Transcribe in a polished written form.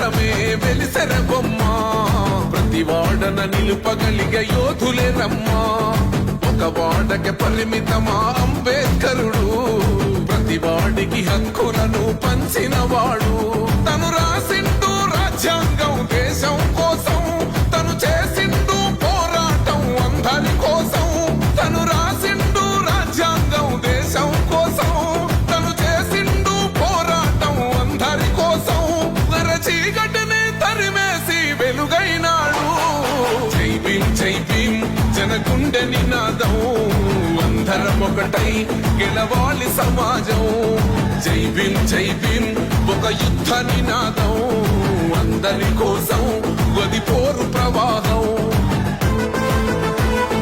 నిరంతరమే వెలిసెర బొమ్మ ప్రతి వాడన నిలుపగలిగే యోధులే రమ్మా ఒక వాడకి పరిమితమా అంబేద్కరుడు ప్రతి వాడికి హక్కులను పంచినవాడు తను రాసిండు రాజ్యాంగం దేశం కోసం తను చేసిండు పోరాటం అందరి కోసం తను రాసిండు రాజ్యాంగం దేశం కోసం తను చేసిండు పోరాటం అందరి కోసం చీకటిని తరిమేసి వెలుగైనాడు జై భీమ్ జనగుండె నినాదం అందరం ఒకటై గెలవాలి సమాజం జై భీమ్ ఒక యుద్ధ నినాదం అందరి కోసం గది పోరు ప్రవాహం